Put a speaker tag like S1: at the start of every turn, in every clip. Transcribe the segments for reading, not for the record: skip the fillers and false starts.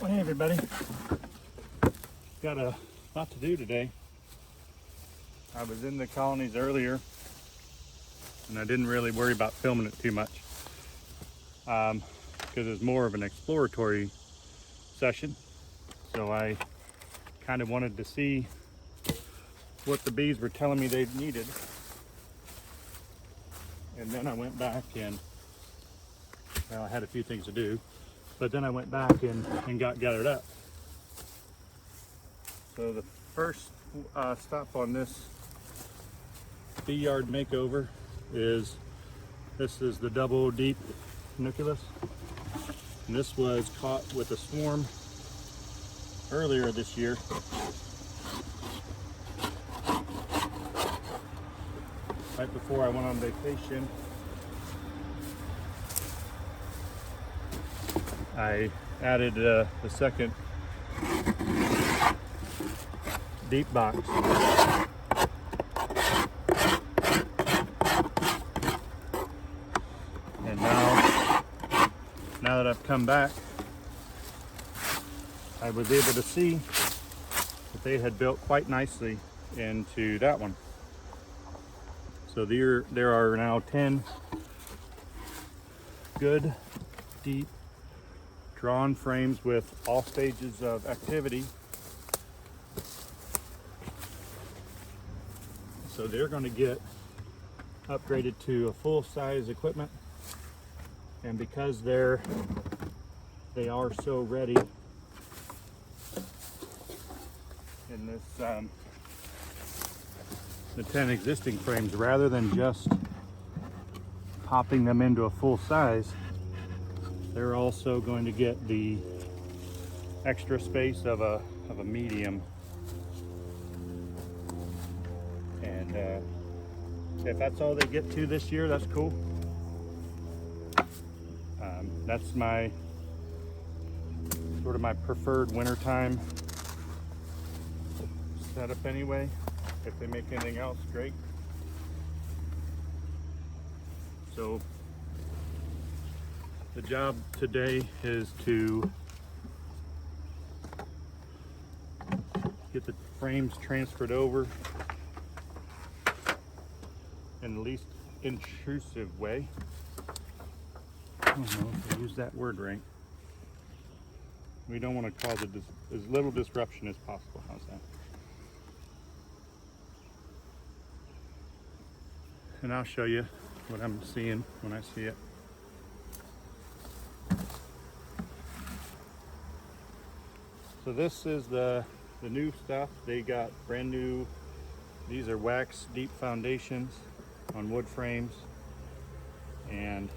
S1: Well, hey everybody, got a lot to do today. I was in the colonies earlier and I didn't really worry about filming it too much because it's more of an exploratory session. So I kind of wanted to see what the bees were telling me they needed. And then I went back and, well, I had a few things to do, but then I went back and got gathered up. So the first stop on this bee yard makeover is, this is the double deep nucleus. And this was caught with a swarm earlier this year. Right before I went on vacation, I added the second deep box. And now that I've come back, I was able to see that they had built quite nicely into that one. So there are now 10 good, deep, drawn frames with all stages of activity. So they're going to get upgraded to a full-size equipment, and because they are so ready in this the 10 existing frames, rather than just popping them into a full size, they're also going to get the extra space of a medium. And if that's all they get to this year, that's cool. That's my sort of my preferred wintertime setup anyway. If they make anything else, great. So the job today is to get the frames transferred over in the least intrusive way. I don't know if I use that word right. We don't want to cause as little disruption as possible. How's that? And I'll show you what I'm seeing when I see it. So this is the new stuff. They got brand new, these are wax deep foundations on wood frames. And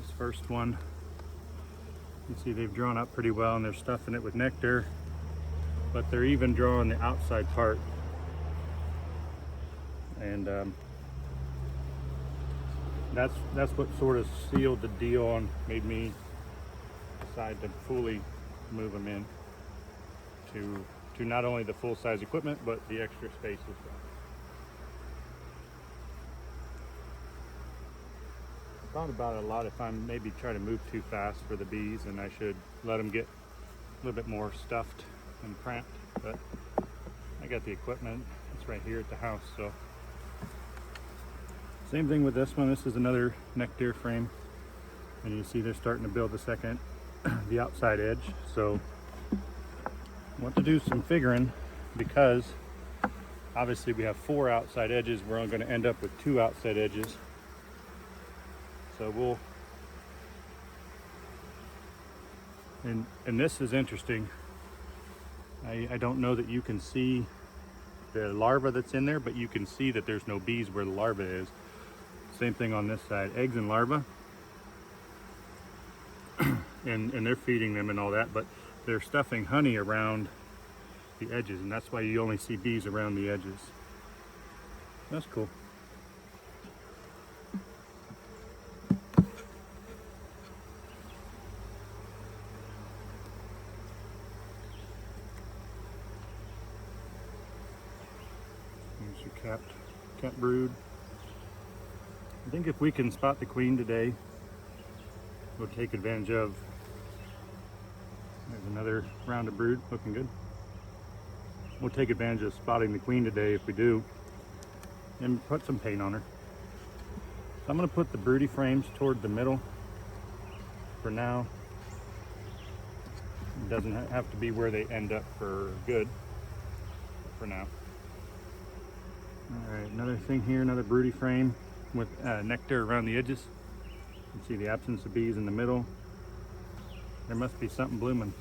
S1: this first one, you can see they've drawn up pretty well and they're stuffing it with nectar, but they're even drawing the outside part. And that's what sort of sealed the deal and made me decide to fully move them in to not only the full-size equipment but the extra space as well. I thought about it a lot, if I'm maybe try to move too fast for the bees, and I should let them get a little bit more stuffed and cramped, but I got the equipment, it's right here at the house. So same thing with this one. This is another nectar frame, and you see they're starting to build the second, the outside edge. So I want to do some figuring, because obviously we have 4 outside edges. We're only going to end up with 2 outside edges. So we'll, and this is interesting. I don't know that you can see the larva that's in there, but you can see that there's no bees where the larva is. Same thing on this side, eggs and larvae. and they're feeding them and all that, but they're stuffing honey around the edges, and that's why you only see bees around the edges. That's cool. Here's your capped brood. I think if we can spot the queen today, we'll take advantage of There's another round of brood, looking good. We'll take advantage of spotting the queen today if we do, and put some paint on her. So I'm going to put the broody frames toward the middle for now. It doesn't have to be where they end up for good, for now. All right, another thing here, another broody frame with nectar around the edges. You can see the absence of bees in the middle. There must be something blooming.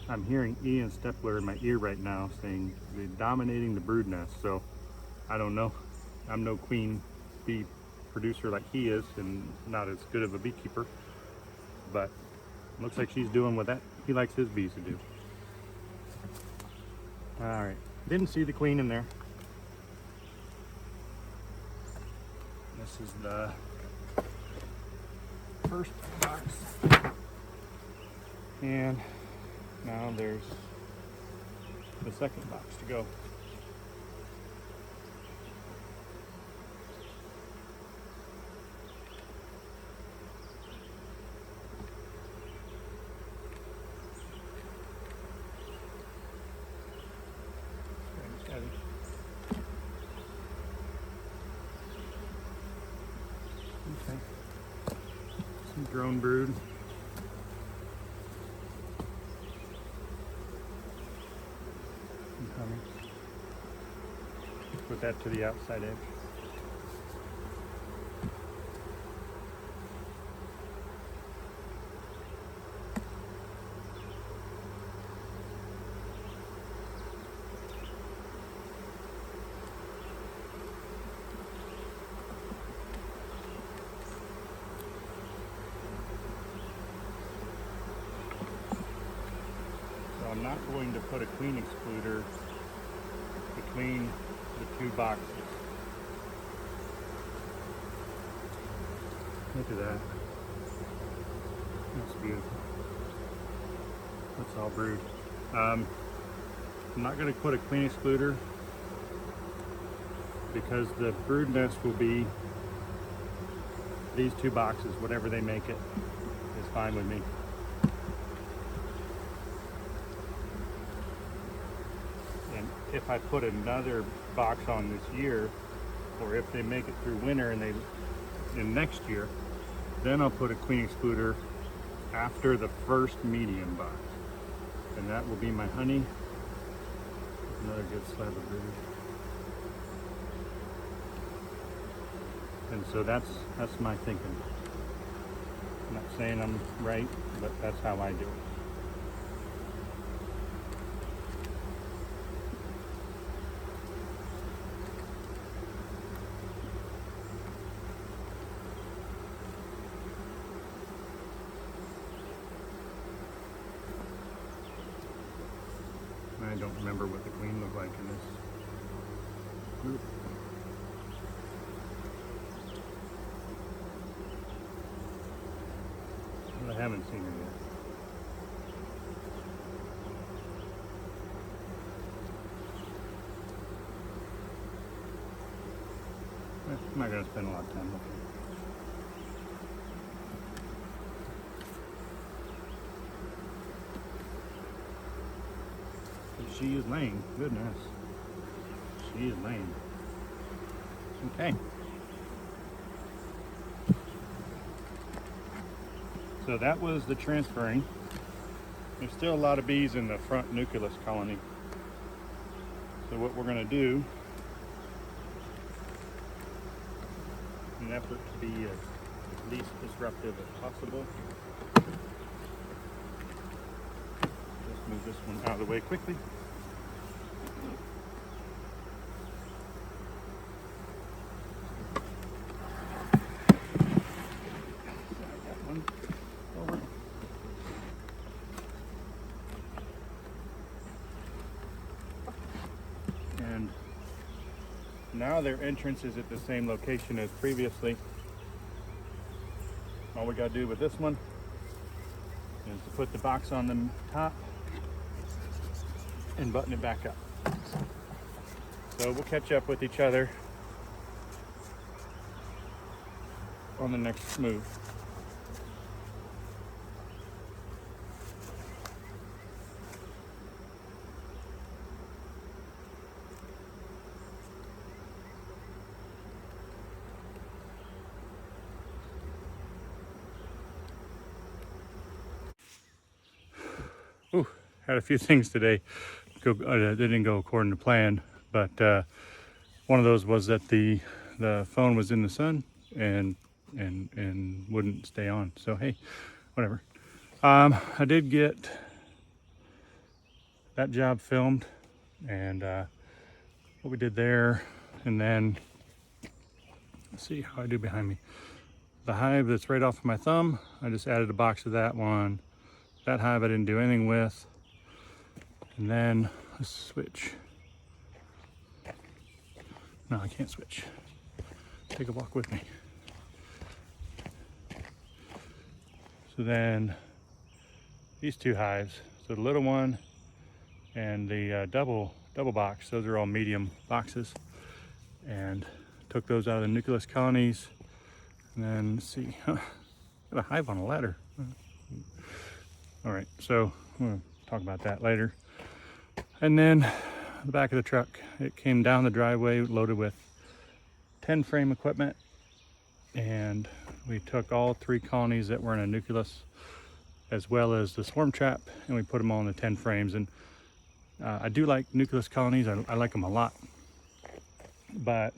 S1: I'm hearing Ian Stepler in my ear right now saying they're dominating the brood nest, so I don't know. I'm no queen bee producer like he is, and not as good of a beekeeper, but looks like she's doing what he likes his bees to do. All right, didn't see the queen in there. This is the first box, and now there's the second box to go. Okay. Some drone brood. Honey. Put that to the outside edge. So I'm not going to put a queen excluder between the two boxes. Look at that. That's beautiful. That's all brood. I'm not going to put a queen excluder because the brood nest will be these two boxes. Whatever they make it is fine with me. If I put another box on this year, or if they make it through winter and in next year, then I'll put a queen excluder after the first medium box, and that will be my honey. Another good slab of brood. And so that's my thinking. I'm not saying I'm right, but that's how I do it. I don't remember what the queen looked like in this group. Well, I haven't seen her yet. I'm not going to spend a lot of time looking. She is laying. Goodness. She is laying. Okay. So that was the transferring. There's still a lot of bees in the front nucleus colony. So what we're going to do, in an effort to be as least disruptive as possible, just move this one out of the way quickly. And now their entrance is at the same location as previously. All we got to do with this one is to put the box on the top and button it back up. So we'll catch up with each other on the next move. Ooh, had a few things today didn't go according to plan, but one of those was that the phone was in the sun and wouldn't stay on. So hey, whatever. I did get that job filmed and what we did there, and then let's see how I do behind me. The hive that's right off of my thumb, I just added a box of that one. That hive I didn't do anything with. And then let's switch. No, I can't switch. Take a walk with me. So then these two hives, so the little one and the double box, those are all medium boxes, and took those out of the nucleus colonies. And then let's see, got a hive on a ladder. All right, so we'll talk about that later. And then the back of the truck, it came down the driveway loaded with 10 frame equipment, and we took all 3 colonies that were in a nucleus as well as the swarm trap, and we put them all in the 10 frames. And I do like nucleus colonies. I like them a lot, but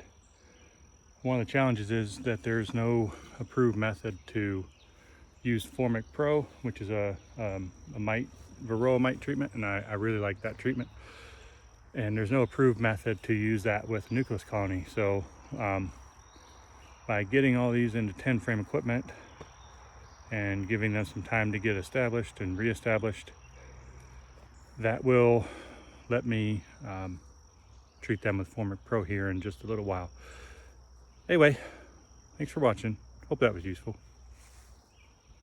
S1: one of the challenges is that there's no approved method to use Formic Pro, which is a mite, varroa mite treatment, and I really like that treatment. And there's no approved method to use that with nucleus colony. So by getting all these into 10 frame equipment and giving them some time to get established and reestablished, that will let me treat them with Formic Pro here in just a little while. Anyway, thanks for watching. Hope that was useful.